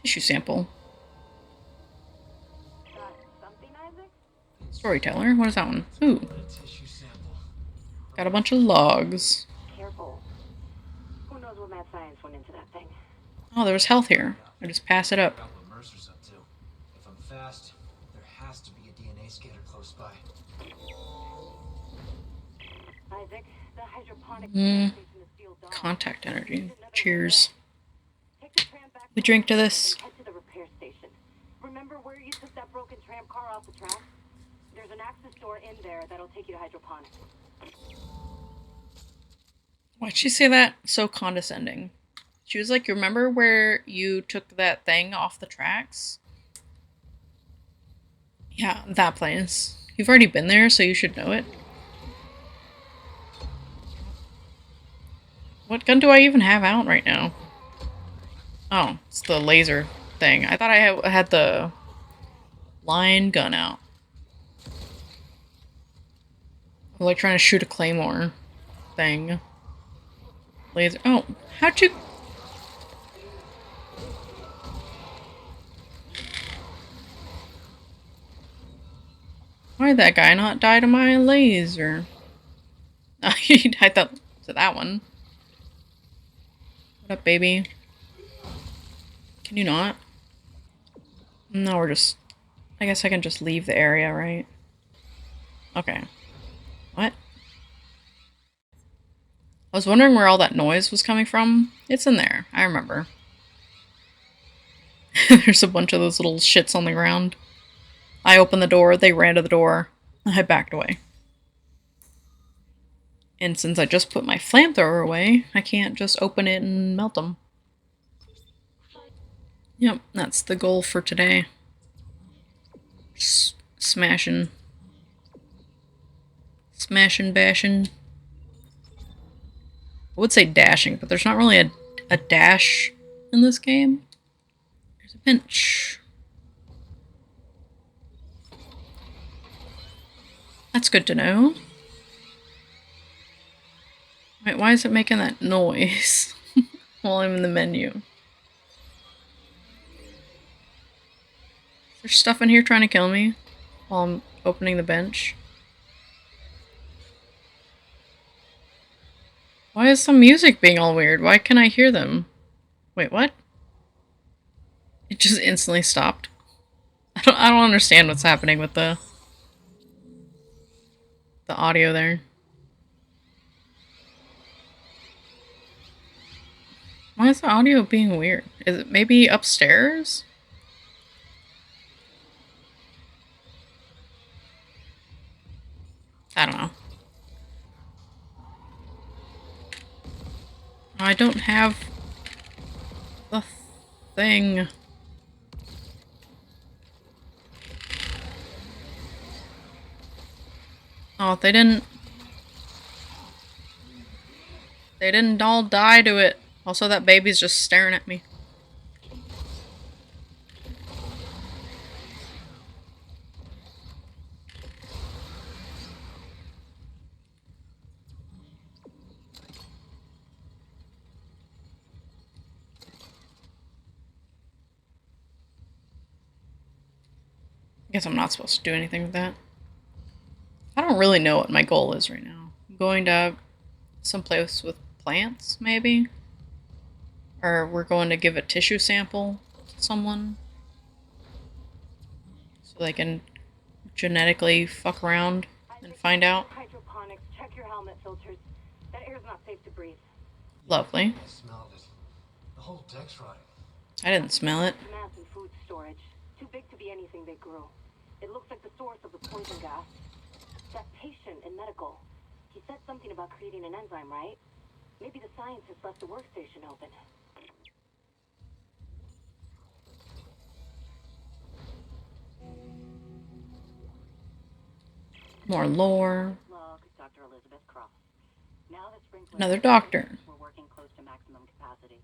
Tissue sample. Something, Isaac? Storyteller. What is that one? Ooh. Tissue sample. Got a bunch of logs. Careful. Who knows what mad science went into that thing? Oh, there was health here. I just pass it up. What Mercer's up to. If I'm fast, there has to be a DNA scanner close by. Isaac, the hydroponics Hmm. station is sealed off. Contact energy. Another way Cheers. Take the tram back We to drink to the this. and head to the repair station. Remember where you took that broken tram car off the track? There's an access door in there that'll take you to hydroponics. Why'd she say that so condescending? She was like, you remember where you took that thing off the tracks? Yeah, that place. You've already been there, so you should know it. What gun do I even have out right now? Oh, it's the laser thing. I thought I had the line gun out. I'm like trying to shoot a claymore thing. Laser. Oh, how'd you... Why'd that guy not die to my laser? He died to that one. What up, baby? Can you not? No, we're just... I guess I can just leave the area, right? Okay. What? I was wondering where all that noise was coming from. It's in there. I remember. There's a bunch of those little shits on the ground. I opened the door, they ran to the door. I backed away. And since I just put my flamethrower away, I can't just open it and melt them. Yep, that's the goal for today. Smashing. Smashing, bashing. I would say dashing, but there's not really a dash in this game. There's a bench. That's good to know. Wait, why is it making that noise while I'm in the menu? Is there stuff in here trying to kill me while I'm opening the bench? Why is the music being all weird? Why can't I hear them? Wait, what? It just instantly stopped. I don't understand what's happening with the audio there. Why is the audio being weird? Is it maybe upstairs? I don't know. I don't have the thing. Oh, they didn't all die to it. Also, that baby's just staring at me. I guess I'm not supposed to do anything with that. I don't really know what my goal is right now. I'm going to someplace with plants, maybe? Or we're going to give a tissue sample to someone so they can genetically fuck around and find out. Hydroponics, check your helmet filters. That air's not safe to breathe. Lovely. I smelled it. The whole deck's rotting. I didn't smell it. Mass and food storage. Too big to be anything they grew. It looks like the source of the poison gas. That patient in medical. He said something about creating an enzyme, right? Maybe the scientist left the workstation open. More lore. Log, Dr. Elizabeth Cross. Now the sprinkler Another doctor. We're working close to maximum capacity.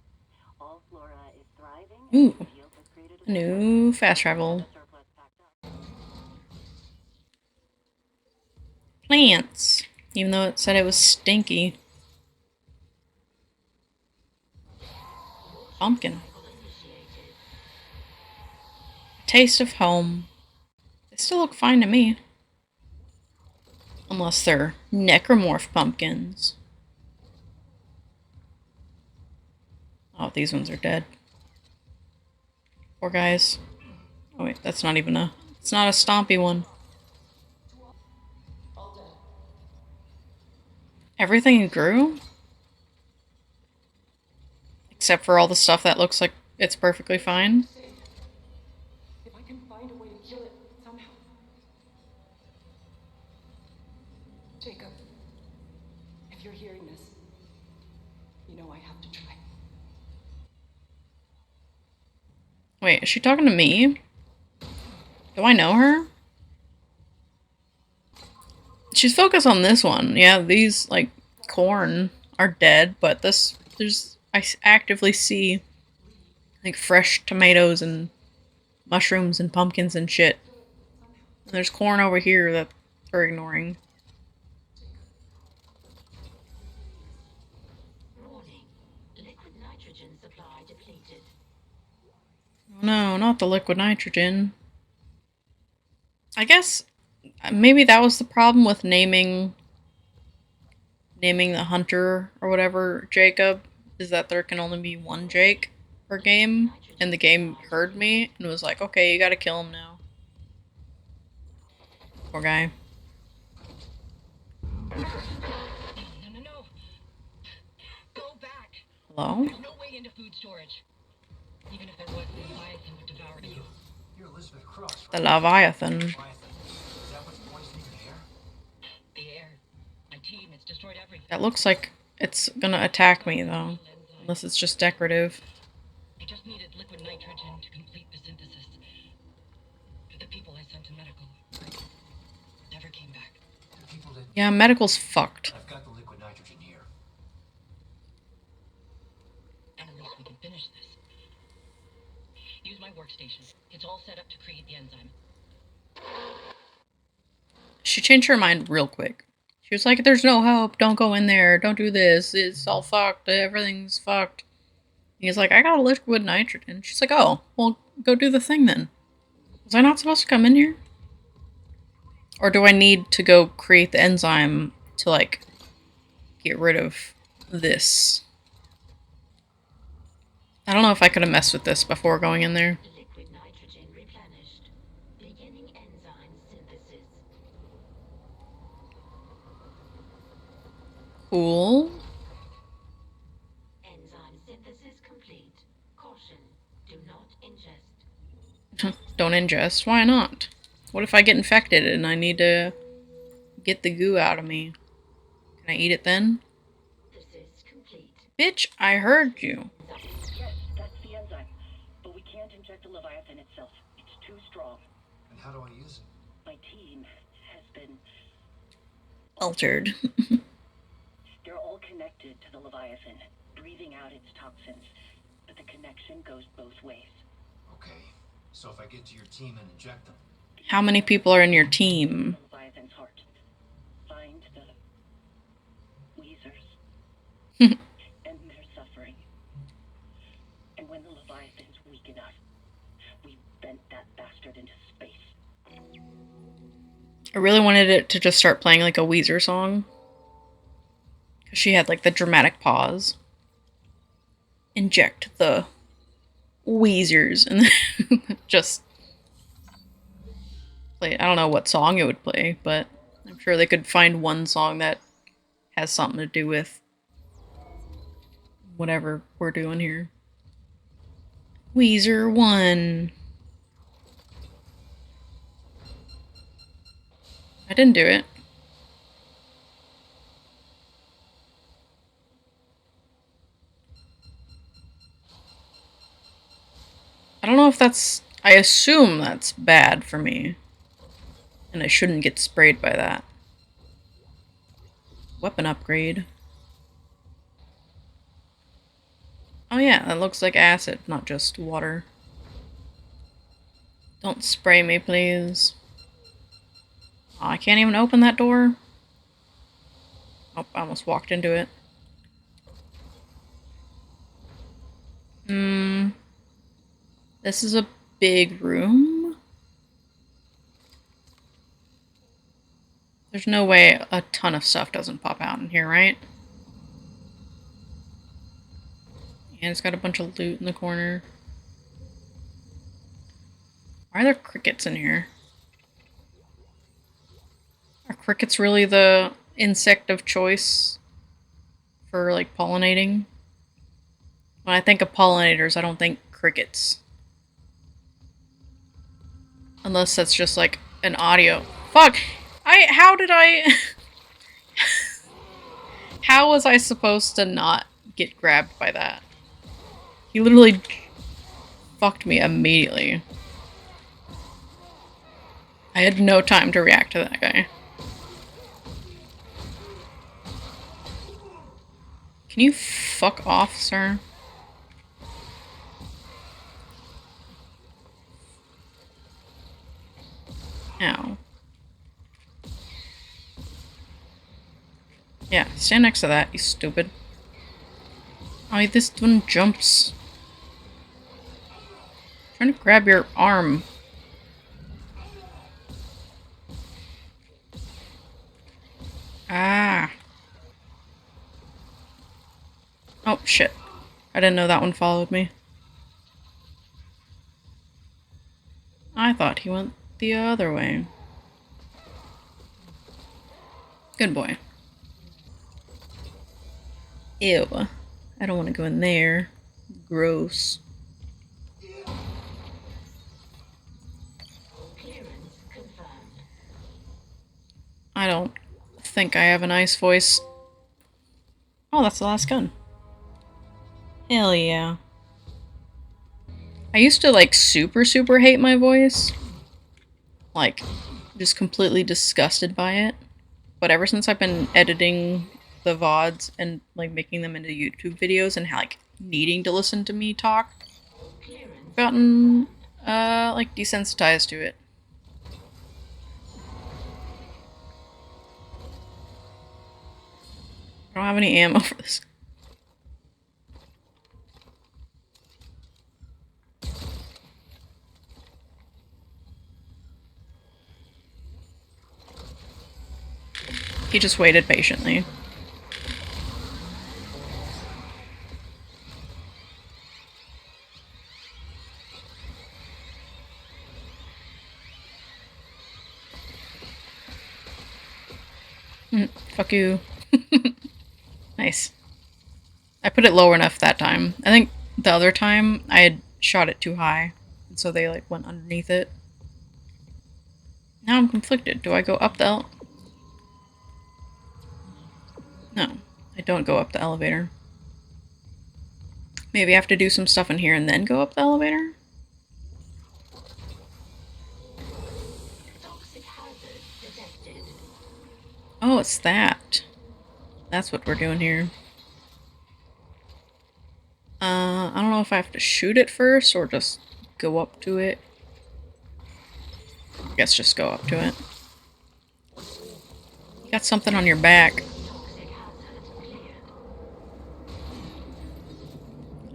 All flora is thriving. Ooh. And the yield has created A new fast travel. surplus packed up. Plants. Even though it said it was stinky. Pumpkin. taste of home. They still look fine to me. Unless they're necromorph pumpkins. Oh, these ones are dead. Poor guys. Oh wait, that's not even a... It's not a stompy one. Everything grew? Except for all the stuff that looks like it's perfectly fine. If I can find a way to kill it somehow. Jacob, if you're hearing this, you know I have to try. Wait, is she talking to me? Do I know her? She's focused on this one. Yeah, these, like, corn are dead, but I actively see, like, fresh tomatoes and mushrooms and pumpkins and shit. And there's corn over here that they're ignoring. Warning. Liquid nitrogen supply depleted. Oh no, not the liquid nitrogen. I guess maybe that was the problem with naming the hunter or whatever Jacob, is that there can only be one Jake per game, and the game heard me and was like, okay, you gotta kill him now. Poor guy. No. Go back. Hello? There's no way into food storage. Even if there was, the Leviathan would devour you. You're Elizabeth Cross, The right? Leviathan. Leviathan. Is that what's poisoning your hair? The air. My team, it's destroyed everything. That looks like it's gonna attack me though. Unless it's just decorative. I just needed liquid nitrogen to complete the synthesis. The people I sent to medical never came back. The people that... Yeah, medical's fucked. I've got the liquid nitrogen here. And at least we can finish this. Use my workstation. It's all set up to create the enzyme. She changed her mind real quick. She was like, there's no hope, don't go in there, don't do this, it's all fucked, everything's fucked. He's like, I got a liquid nitrogen. She's like, oh, well, go do the thing then. Was I not supposed to come in here? Or do I need to go create the enzyme to, like, get rid of this? I don't know if I could have messed with this before going in there. Liquid nitrogen replenished. Beginning enzyme synthesis. Cool. Enzyme synthesis complete. Caution. Do not ingest. Don't ingest. Why not? What if I get infected and I need to get the goo out of me? Can I eat it then? Synthesis complete. Bitch, I heard you. Yes, that's the enzyme. But we can't inject the Leviathan itself. It's too strong. And how do I use it? My team has been... Altered. They're all connected to the Leviathan, breathing out its toxins. But the connection goes both ways. Okay. So if I get to your team and inject them, How many people are in your team? The Leviathan's heart. Find the Wheezers. End their suffering. And when the Leviathan's weak enough, we bent that bastard into space. I really wanted it to just start playing like a Wheezer song. Because she had like the dramatic pause. Inject the Wheezers. And then just play. I don't know what song it would play, but I'm sure they could find one song that has something to do with whatever we're doing here. Wheezer One. I didn't do it. I don't know if that's... I assume that's bad for me. And I shouldn't get sprayed by that. Weapon upgrade. Oh yeah, that looks like acid, not just water. Don't spray me, please. Oh, I can't even open that door. Oh, I almost walked into it. This is a big room. There's no way a ton of stuff doesn't pop out in here, right? And it's got a bunch of loot in the corner. Why are there crickets in here? Are crickets really the insect of choice for, like, pollinating? When I think of pollinators, I don't think crickets. Unless that's just, like, an audio. Fuck! How did I... How was I supposed to not get grabbed by that? He literally fucked me immediately. I had no time to react to that guy. Can you fuck off, sir? Ow. Yeah, stand next to that, you stupid. Oh, this one jumps. I'm trying to grab your arm. Ah. Oh, shit. I didn't know that one followed me. I thought he went the other way. Good boy. Ew. I don't want to go in there. Gross. I don't think I have a nice voice. Oh, that's the last gun. Hell yeah. I used to, like, super hate my voice. Like, just completely disgusted by it. But ever since I've been editing the VODs and, like, making them into YouTube videos and, like, needing to listen to me talk, I've gotten, like, desensitized to it. I don't have any ammo for this. He just waited patiently. Fuck you. Nice. I put it lower enough that time. I think the other time I had shot it too high, and so they, like, went underneath it. Now I'm conflicted. Do I go up the No, I don't go up the elevator. Maybe I have to do some stuff in here and then go up the elevator? Oh, it's that. That's what we're doing here. I don't know if I have to shoot it first or just go up to it. I guess just go up to it. You got something on your back.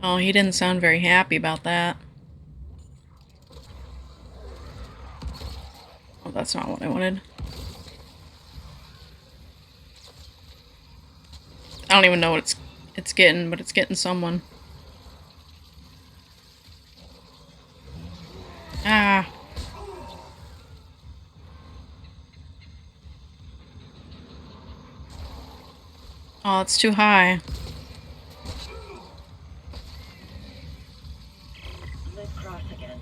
Oh, he didn't sound very happy about that. Oh, that's not what I wanted. I don't even know what it's getting, but it's getting someone. Ah. Oh, it's too high. Liz Cross again.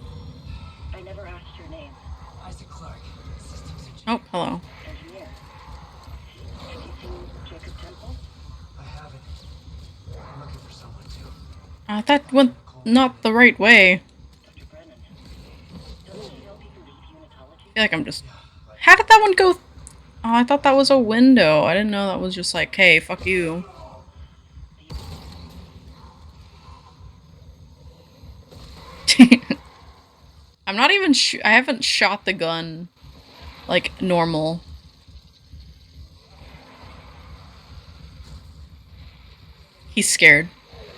I never asked your name. Isaac Clarke, systems engineer. Oh, hello. Engineer. Have you seen Jacob Temple? I haven't. I'm looking for someone too. That went not the right way. Dr. Brennan. Doesn't he help you leave unitology? I feel like I'm just... How did that one go... Oh, I thought that was a window. I didn't know that was just like, hey, fuck you. I'm not even I haven't shot the gun like normal. He's scared.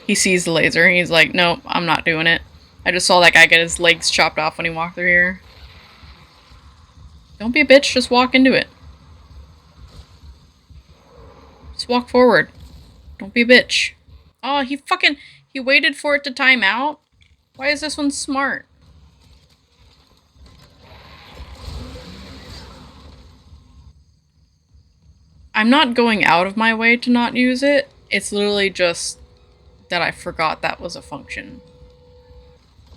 He sees the laser and he's like, nope, I'm not doing it. I just saw that guy get his legs chopped off when he walked through here. Don't be a bitch, just walk into it. Just walk forward. Don't be a bitch. Oh, he waited for it to time out? Why is this one smart? I'm not going out of my way to not use it. It's literally just that I forgot that was a function.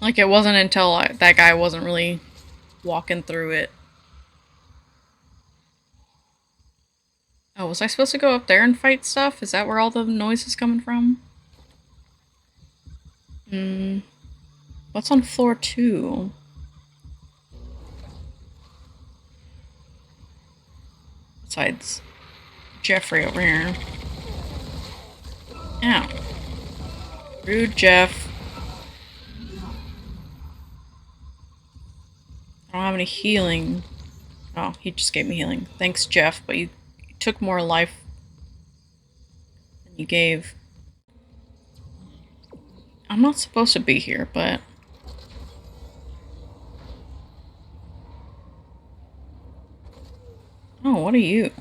Like, it wasn't until that guy wasn't really walking through it. Oh, was I supposed to go up there and fight stuff? Is that where all the noise is coming from? What's on floor 2? Besides Jeffrey over here. Ow. Rude, Jeff. I don't have any healing. Oh, he just gave me healing. Thanks, Jeff, but you took more life than you gave. I'm not supposed to be here, but... Oh, what are you?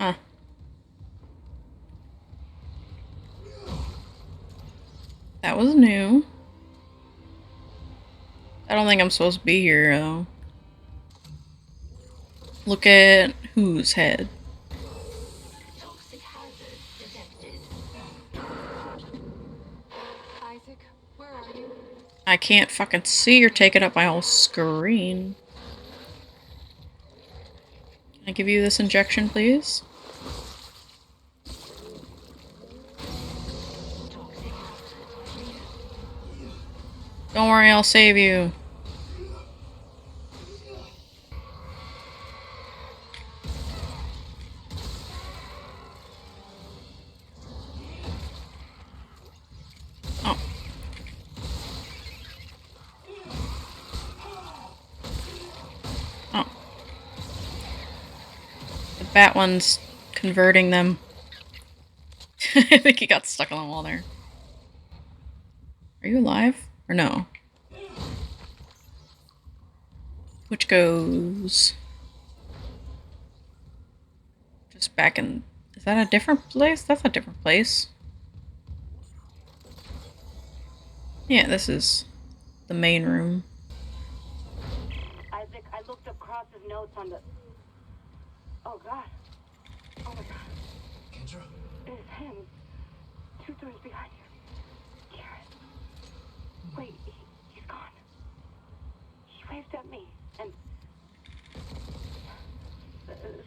Huh. That was new. I don't think I'm supposed to be here, though. Look at whose head? Toxic hazard detected. Isaac, where are you? I can't fucking see. You're taking up my whole screen. Can I give you this injection, please? Don't worry, I'll save you. Oh. Oh. The bat one's converting them. I think he got stuck on the wall there. Are you alive? Or no? Which goes... Just back in... Is that a different place? That's a different place. Yeah, this is the main room. Isaac, I looked up Cross's notes on the... Oh, God. Oh, my God. Kendra? It's him. 2 doors behind you. Garrett. Wait, he's gone. He waved at me, and...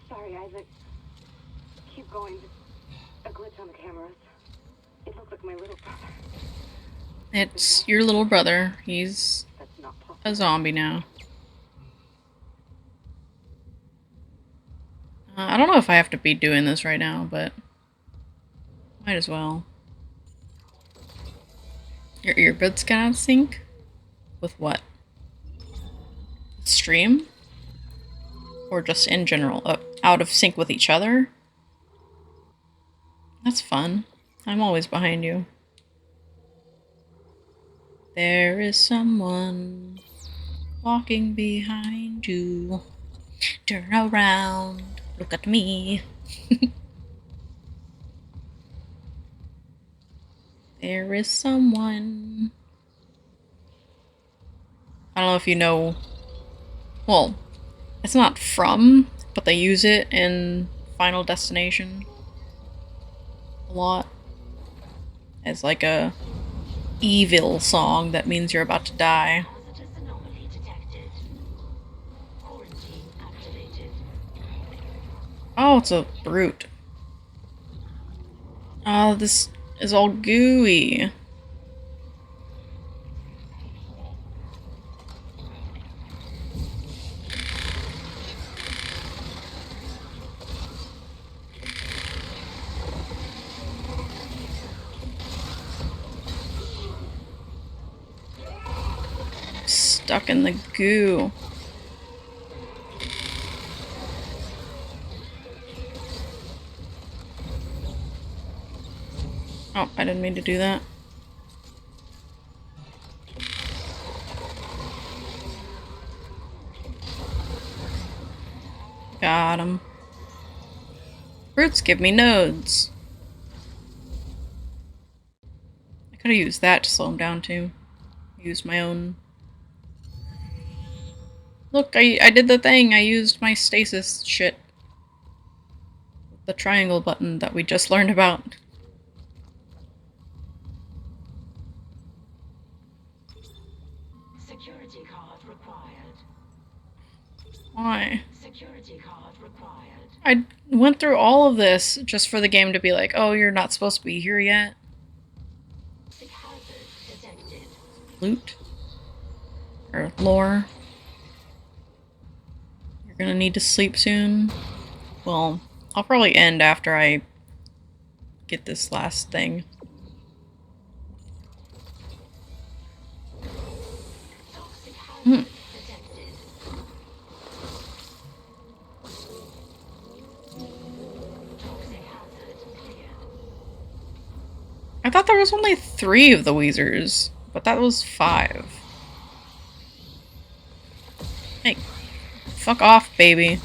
sorry, Isaac. Keep going. A glitch on the cameras. It looked like my little brother. It's your little brother. He's That's not possible. a zombie now. I don't know if I have to be doing this right now, but might as well. Your earbuds get out of sync? With what? Stream? Or just in general? Out of sync with each other? That's fun. I'm always behind you. There is someone walking behind you. Turn around. Look at me. There is someone. I don't know if you know. Well, it's not from, but they use it in Final Destination a lot. As like a evil song that means you're about to die. Hazardous anomaly detected. Quarantine activated. Oh, it's a brute. Oh, this is all gooey. Stuck in the goo. Oh, I didn't mean to do that. Got him. Fruits give me nodes. I could have used that to slow him down too. Used my own. Look, I did the thing. I used my stasis shit. The triangle button that we just learned about. Security card required. Why? Security card required. I went through all of this just for the game to be like, oh, you're not supposed to be here yet. Hazard detected. Loot. Or lore. You're gonna need to sleep soon. Well, I'll probably end after I get this last thing. Toxic hazard Hmm. detected. Toxic hazard cleared. I thought there was only 3 of the Wheezers, but that was 5. Hey, fuck off, baby.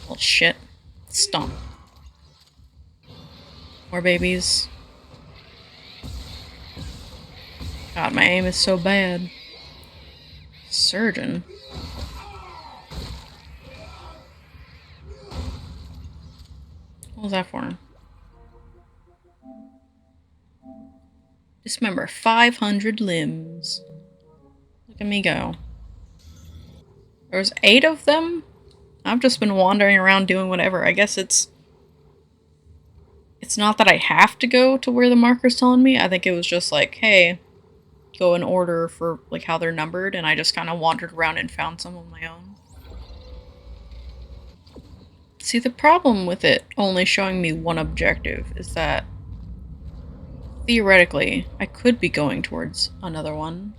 Well, shit. Stomp. More babies. God, my aim is so bad. Surgeon. What was that for? Dismember 500 limbs. Look at me go. There was 8 of them? I've just been wandering around doing whatever. I guess it's not that I have to go to where the marker's telling me. I think it was just like, hey, go in order for like how they're numbered, and I just kind of wandered around and found some on my own. See, the problem with it only showing me one objective is that theoretically I could be going towards another one,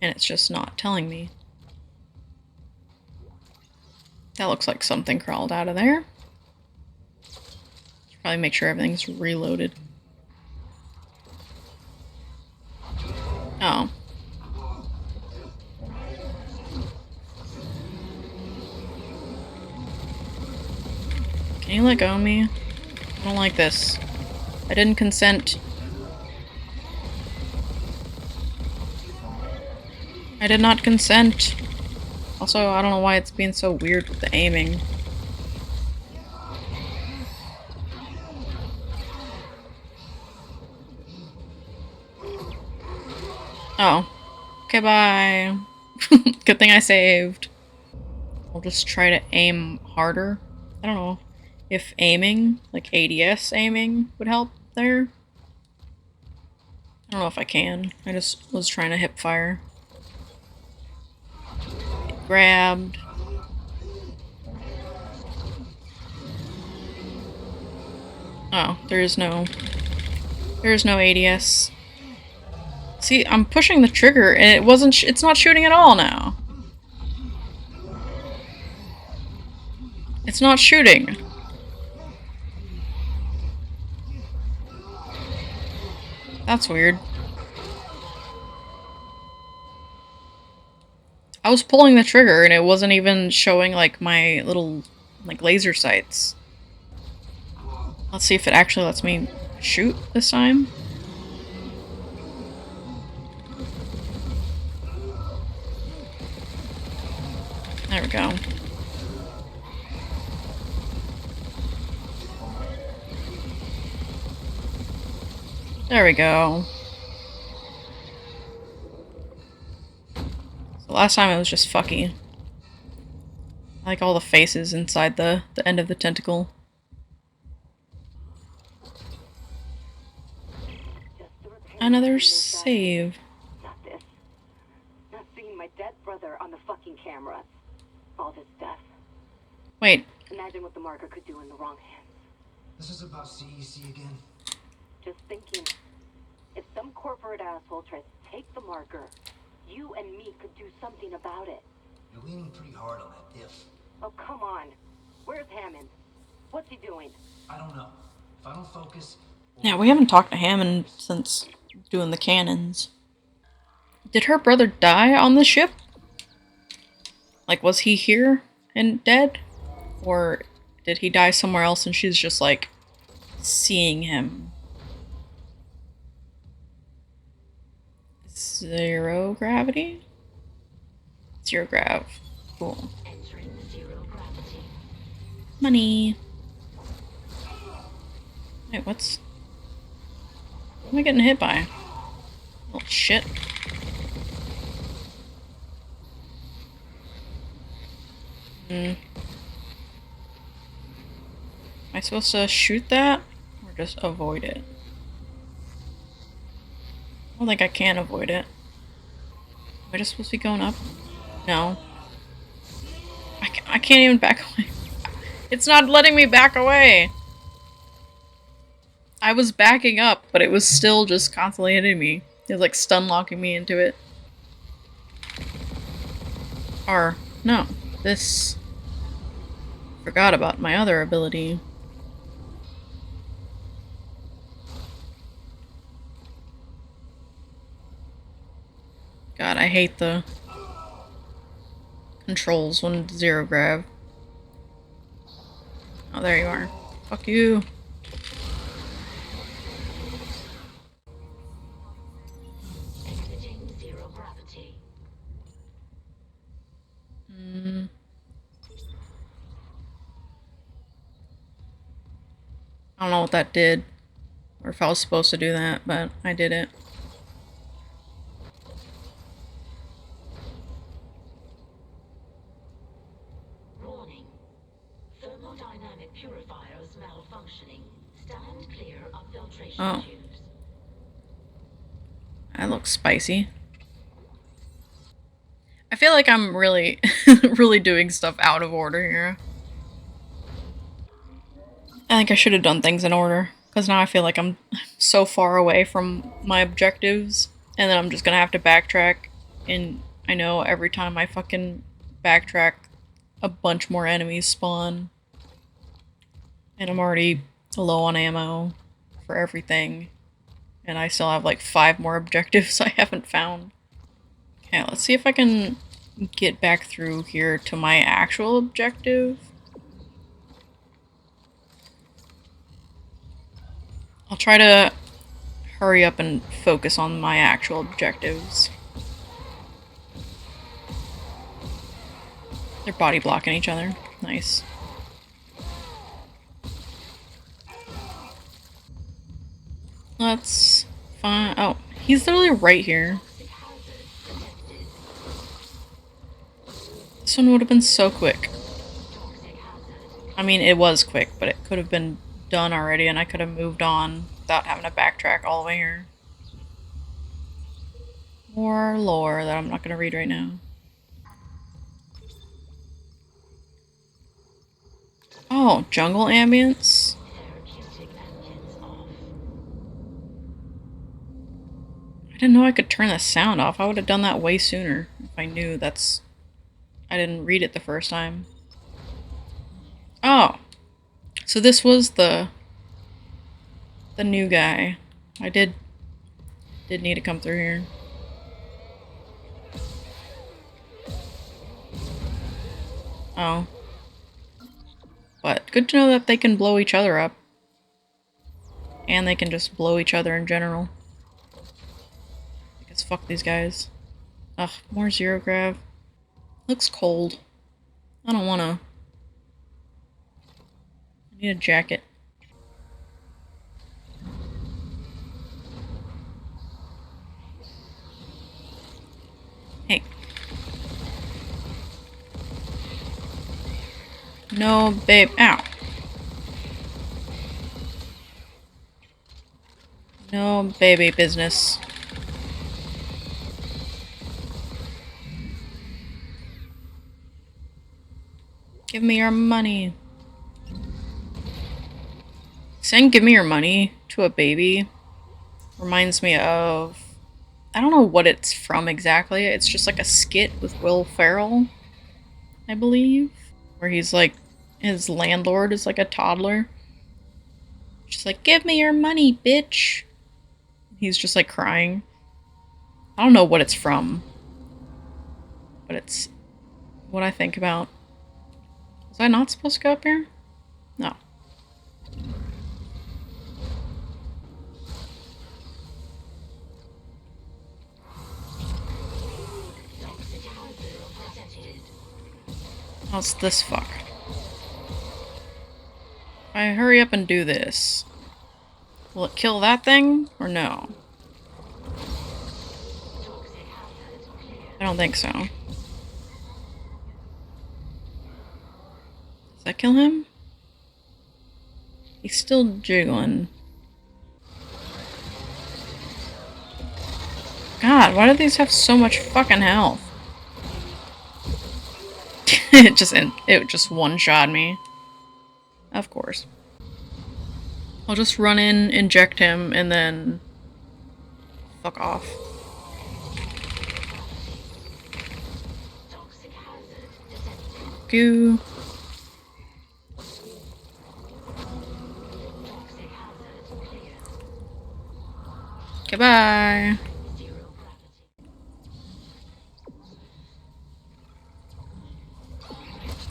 and it's just not telling me. That looks like something crawled out of there. Should probably make sure everything's reloaded. Oh. Can you let go of me? I don't like this. I didn't consent. I did not consent. Also, I don't know why it's being so weird with the aiming. Oh. Okay, bye. Good thing I saved. I'll just try to aim harder. I don't know if aiming, like ADS aiming, would help there. I don't know if I can. I just was trying to hip fire. Get grabbed. Oh, there is no ADS. See, I'm pushing the trigger and it wasn't. It's not shooting at all now. It's not shooting. That's weird. I was pulling the trigger and it wasn't even showing like my little like laser sights. Let's see if it actually lets me shoot this time. There we go. There we go. So last time it was just fucky. I like all the faces inside the end of the tentacle. Another save. Not this. Not seeing my dead brother on the fucking camera. All this death. Wait. Imagine what the marker could do in the wrong hands. This is about CEC again. Just thinking, if some corporate asshole tries to take the marker, you and me could do something about it. You're leaning pretty hard on that if. Oh, come on. Where's Hammond? What's he doing? I don't know. If I don't focus... Yeah, we haven't talked to Hammond since doing the cannons. Did her brother die on the ship? Like, was he here and dead? Or did he die somewhere else and she's just, like, seeing him? Zero gravity? Zero grav. Cool. Entering zero gravity. Money. Wait, what's... What am I getting hit by? Oh, shit. Am I supposed to shoot that? Or just avoid it? I don't think I can avoid it. Am I just supposed to be going up? No. I can't even back away. It's not letting me back away! I was backing up, but it was still just constantly hitting me. It was like stun locking me into it. Or, no. This... Forgot about my other ability. God, I hate the controls when zero grav. Oh, there you are. Fuck you. Exiting zero gravity. I don't know what that did. Or if I was supposed to do that, but I did it. Warning. Thermodynamic purifiers malfunctioning. Stand clear of filtration Oh. tubes. That looks spicy. I feel like I'm really, really doing stuff out of order here. I think I should have done things in order. Because now I feel like I'm so far away from my objectives. And then I'm just gonna have to backtrack. And I know every time I fucking backtrack, a bunch more enemies spawn. And I'm already low on ammo for everything. And I still have like 5 more objectives I haven't found. Okay, let's see if I can get back through here to my actual objective. I'll try to hurry up and focus on my actual objectives. They're body blocking each other. Nice. Let's find... Oh, he's literally right here. This one would have been so quick. I mean, it was quick, but it could have been done already and I could have moved on without having to backtrack all the way here. More lore that I'm not going to read right now. Oh, jungle ambience? I didn't know I could turn the sound off. I would have done that way sooner if I knew that's... I didn't read it the first time. Oh. So this was the new guy. I did need to come through here. Oh. But good to know that they can blow each other up. And they can just blow each other in general. I guess fuck these guys. Ugh, more zero grav. Looks cold. I don't wanna. I need a jacket. Hey. No, babe. Ow. No baby business. Give me your money. Saying give me your money to a baby reminds me of... I don't know what it's from exactly. It's just like a skit with Will Ferrell, I believe. Where he's like... His landlord is like a toddler. She's like, give me your money, bitch. He's just like crying. I don't know what it's from. But it's what I think about. Was I not supposed to go up here? No. How's this fuck? If I hurry up and do this, will it kill that thing or no? I don't think so. Does that kill him? He's still jiggling. God, why do these have so much fucking health? it just one-shot me. Of course. I'll just run in, inject him, and then fuck off. Goo. Goodbye.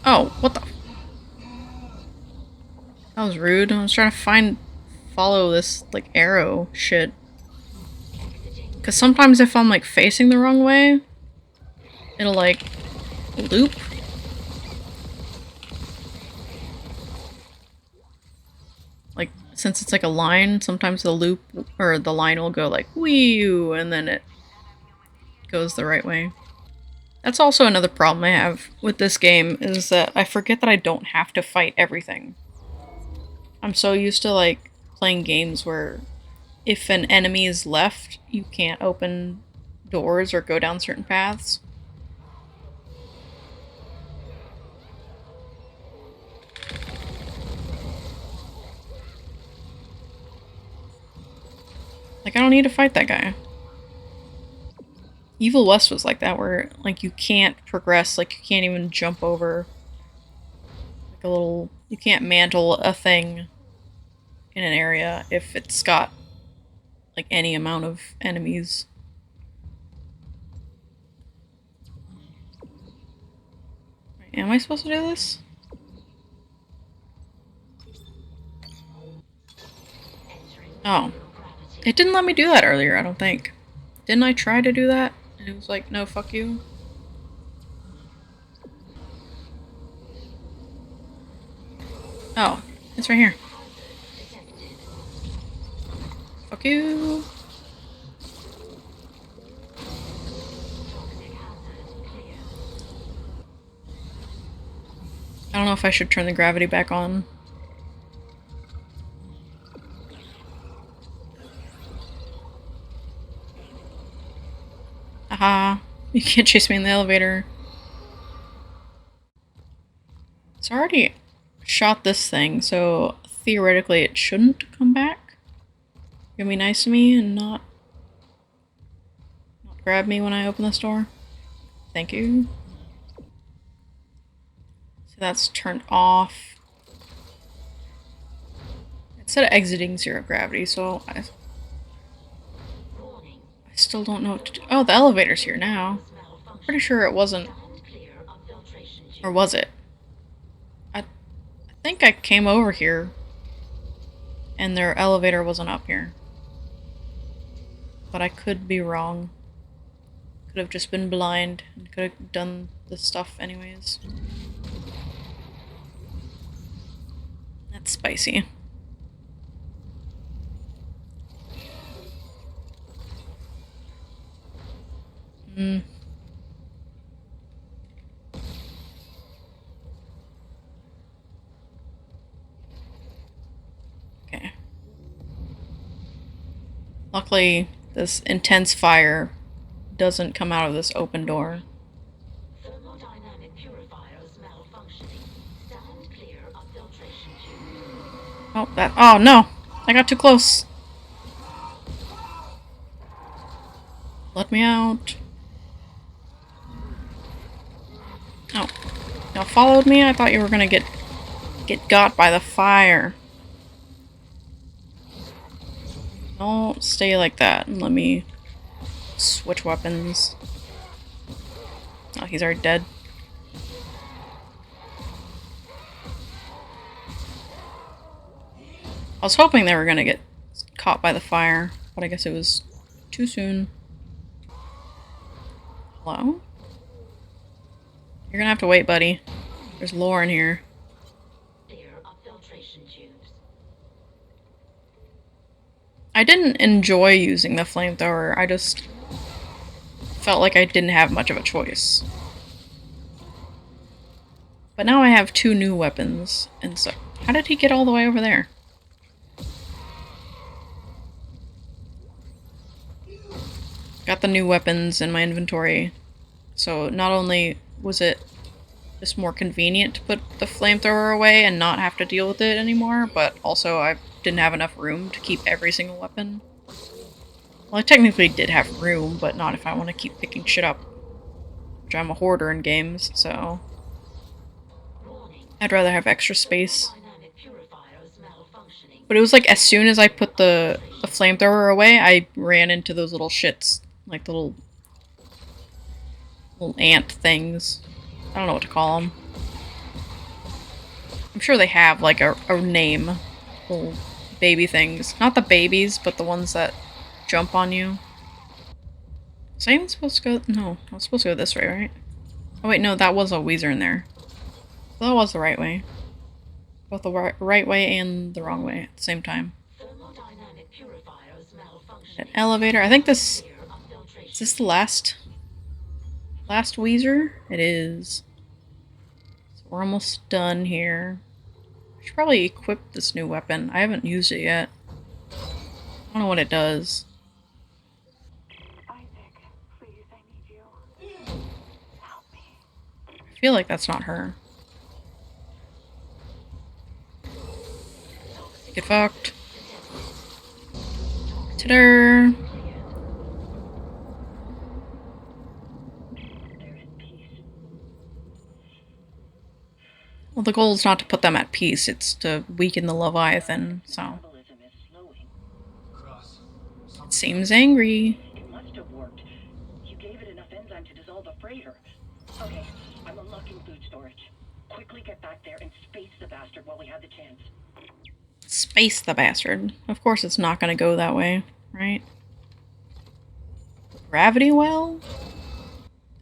Oh, what the? That was rude. I was trying to follow this, like, arrow shit. Because sometimes if I'm, like, facing the wrong way, it'll, like, loop. Like, since it's like a line, sometimes the loop, or the line will go like, wee, and then it goes the right way. That's also another problem I have with this game, is that I forget that I don't have to fight everything. I'm so used to, like, playing games where if an enemy is left, you can't open doors or go down certain paths. Like, I don't need to fight that guy. Evil West was like that, where, like, you can't progress, like, you can't even jump over, like, a little... You can't mantle a thing in an area if it's got, like, any amount of enemies. Am I supposed to do this? Oh. It didn't let me do that earlier, I don't think. Didn't I try to do that? And it was like, no, fuck you. Oh, it's right here. Fuck you. I don't know if I should turn the gravity back on. Haha, you can't chase me in the elevator. It's already shot this thing, so theoretically it shouldn't come back. You're gonna be nice to me and not grab me when I open this door. Thank you. So that's turned off. It said exiting zero gravity, so I still don't know what to do. Oh, the elevator's here now. I'm pretty sure it wasn't. Or was it? I think I came over here and their elevator wasn't up here. But I could be wrong. Could have just been blind and could have done this stuff anyways. That's spicy. Hmm. Okay. Luckily, this intense fire doesn't come out of this open door. Thermodynamic purifiers malfunctioning. Stand clear of filtration tube. Oh, that. Oh no! I got too close. Let me out. Oh, y'all followed me? I thought you were gonna get got by the fire. Don't stay like that and let me switch weapons. Oh, he's already dead. I was hoping they were gonna get caught by the fire, but I guess it was too soon. Hello? You're gonna have to wait, buddy. There's lore in here. Clear of filtration tubes. I didn't enjoy using the flamethrower, I just felt like I didn't have much of a choice. But now I have 2 new weapons, and so... How did he get all the way over there? Got the new weapons in my inventory, so not only was it just more convenient to put the flamethrower away and not have to deal with it anymore, but also I didn't have enough room to keep every single weapon. Well, I technically did have room, but not if I want to keep picking shit up. Which I'm a hoarder in games, so... I'd rather have extra space. But it was like as soon as I put the flamethrower away, I ran into those little shits. Like the little ant things. I don't know what to call them. I'm sure they have like a name. Little baby things. Not the babies, but the ones that jump on you. Was I even supposed to go? No, I was supposed to go this way, right? Oh wait, no, that was a Wheezer in there. That was the right way. Both the right way and the wrong way at the same time. An elevator. I think this... Is this the last Wheezer? It is. So we're almost done here. I should probably equip this new weapon. I haven't used it yet. I don't know what it does. Isaac, please, I need you. Help me. I feel like that's not her. Get fucked. Ta-da! Well, the goal is not to put them at peace, it's to weaken the Leviathan, so... It seems angry. It must have worked. You gave it enough enzyme to dissolve a freighter. Okay, I'm unlocking food storage. Quickly get back there and space the bastard while we have the chance. Space the bastard. Of course it's not gonna go that way, right? Gravity well?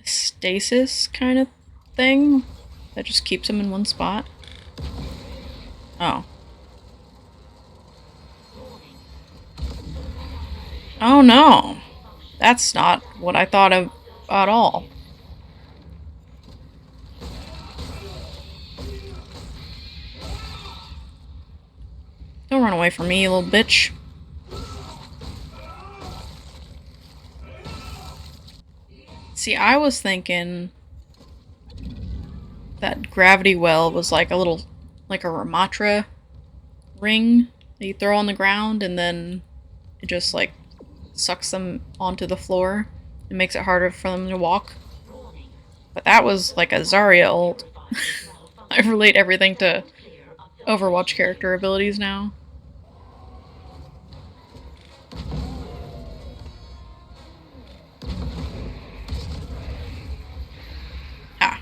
Stasis kind of thing? That just keeps him in one spot? Oh. Oh no! That's not what I thought of at all. Don't run away from me, you little bitch. See, I was thinking that gravity well was like a little, like a Ramatra ring that you throw on the ground and then it just like sucks them onto the floor and makes it harder for them to walk. But that was like a Zarya ult. I relate everything to Overwatch character abilities now. Ah.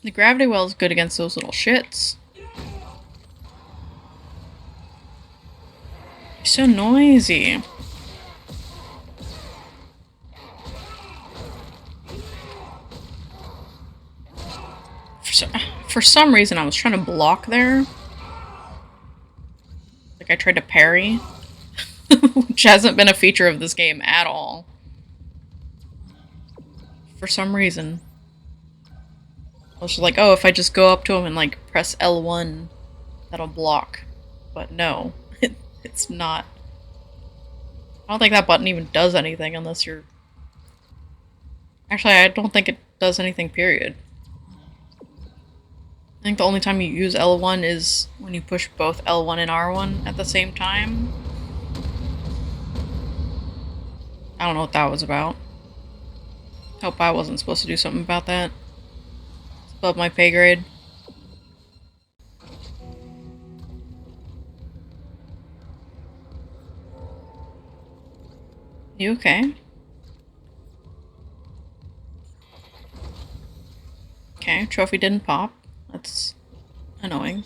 The gravity well is good against those little shits. You're so noisy. For some reason I was trying to block there. Like I tried to parry. Which hasn't been a feature of this game at all. For some reason. I was like, oh, if I just go up to him and like press L1, that'll block. But no, it's not. I don't think that button even does anything unless you're... Actually, I don't think it does anything, period. I think the only time you use L1 is when you push both L1 and R1 at the same time. I don't know what that was about. Hope I wasn't supposed to do something about that. It's above my pay grade. You okay? Okay, trophy didn't pop. That's annoying.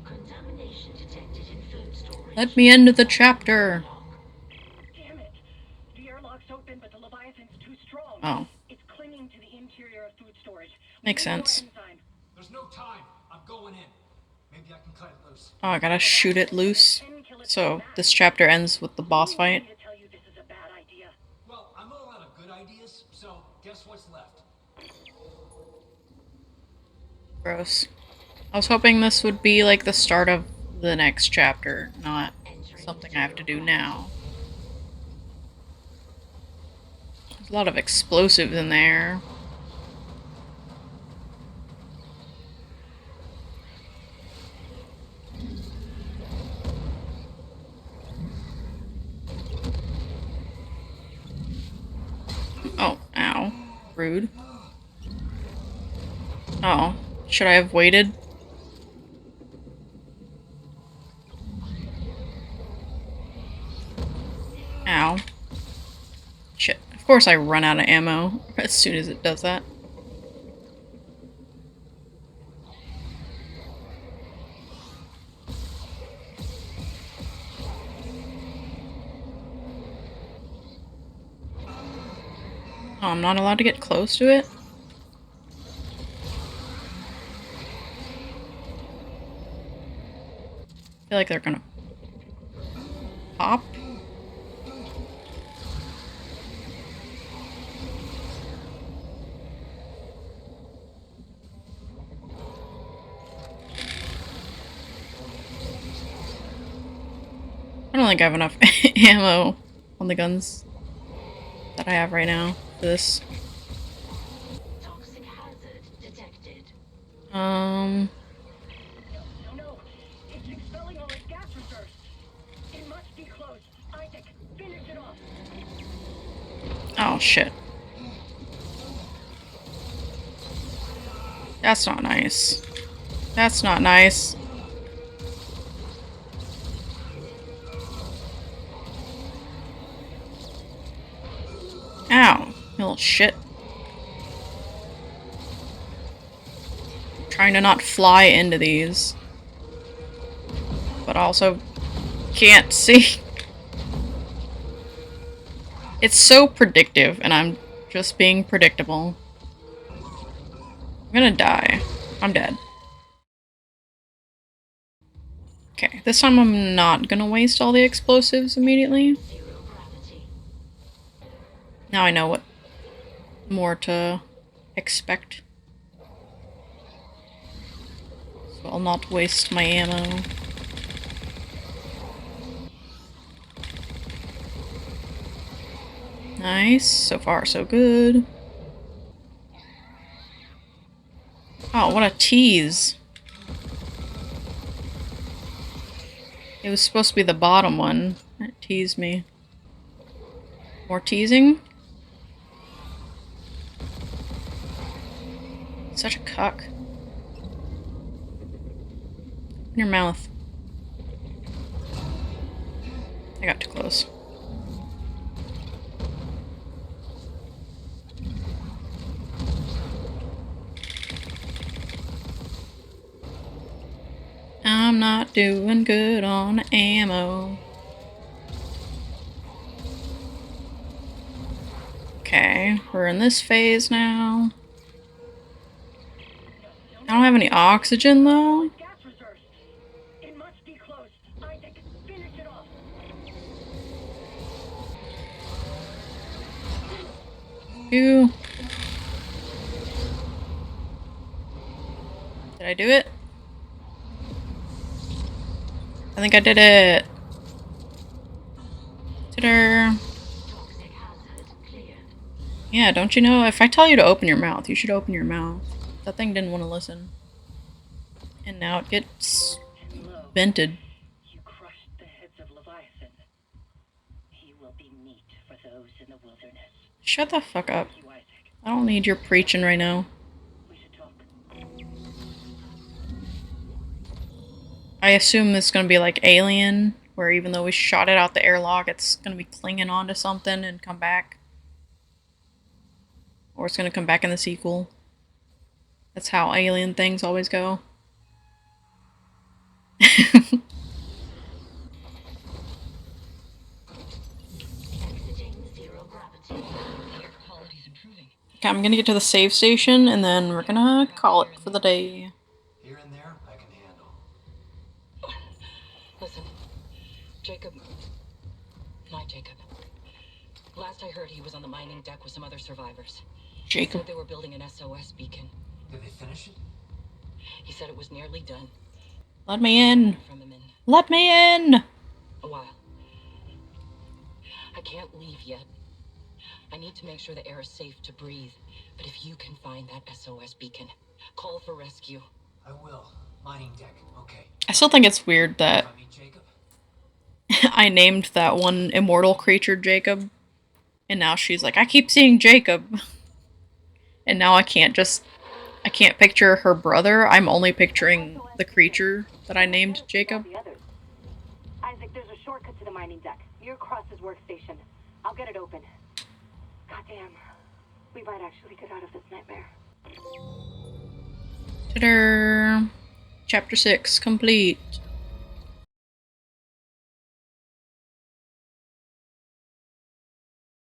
Contamination detected in food storage. Let me end the chapter. Damn it! The airlock's open, but the Leviathan's too strong. Oh, It's clinging to the interior of food storage. We makes need more sense. enzyme. There's no time. I'm going in. Maybe I can cut it loose. Oh, I gotta shoot it loose. So this chapter ends with the boss fight. To tell you this is a bad idea. Well, I'm all out of good ideas, so guess what's left? Gross. I was hoping this would be like the start of the next chapter, not something I have to do now. There's a lot of explosives in there. Oh, ow. Rude. Oh, should I have waited? Ow. Shit. Of course I run out of ammo as soon as it does that. Oh, I'm not allowed to get close to it? I feel like they're gonna pop. I don't think I have enough ammo on the guns that I have right now for this. Toxic hazard detected. No, it's expelling all its gas reserves. It must be close. Isaac, finish it off. Oh shit. That's not nice. That's not nice. Ow, you little shit. Trying to not fly into these. But also can't see. It's so predictive, and I'm just being predictable. I'm gonna die. I'm dead. Okay, this time I'm not gonna waste all the explosives immediately. Zero gravity. Now I know what more to expect. So I'll not waste my ammo. Nice. So far, so good. Oh, what a tease. It was supposed to be the bottom one. That teased me. More teasing? Such a cuck. In your mouth. I got too close. I'm not doing good on ammo. Okay, we're in this phase now. I don't have any oxygen though. Gas reserves. It must be close. Isaac, finish it off. Ew. Did I do it? I think I did it. Ta-da. Toxic hazard cleared. Yeah, don't you know? If I tell you to open your mouth, you should open your mouth. That thing didn't want to listen. And now it gets Low. vented. You crushed the heads of Leviathan. He will be meat for those in the wilderness. Shut the fuck up. You, Isaac. I don't need your preaching right now. We should talk. I assume it's gonna be like Alien, where even though we shot it out the airlock, it's gonna be clinging onto something and come back. Or it's gonna come back in the sequel. That's how alien things always go. Exiting zero gravity. Air quality's improving. Okay, I'm gonna get to the save station and then we're gonna call it for the day. Here and there, I can handle. Listen, Jacob. My Jacob. Last I heard, he was on the mining deck with some other survivors. He Jacob. said they were building an SOS beacon. Did they finish it? He said it was nearly done. Let me in. From him in Let me in. a while. I can't leave yet. I need to make sure the air is safe to breathe. But if you can find that SOS beacon, call for rescue. I will. Mining deck. Okay. I still think it's weird that If I meet Jacob, I named that one immortal creature Jacob. And now she's like, I keep seeing Jacob. And now I can't picture her brother. I'm only picturing the creature that I named Jacob. The others. Isaac, there's a shortcut to the mining deck near Cross's workstation. I'll get it open. Goddamn, we might actually get out of this nightmare. Ta-da! Chapter 6 complete.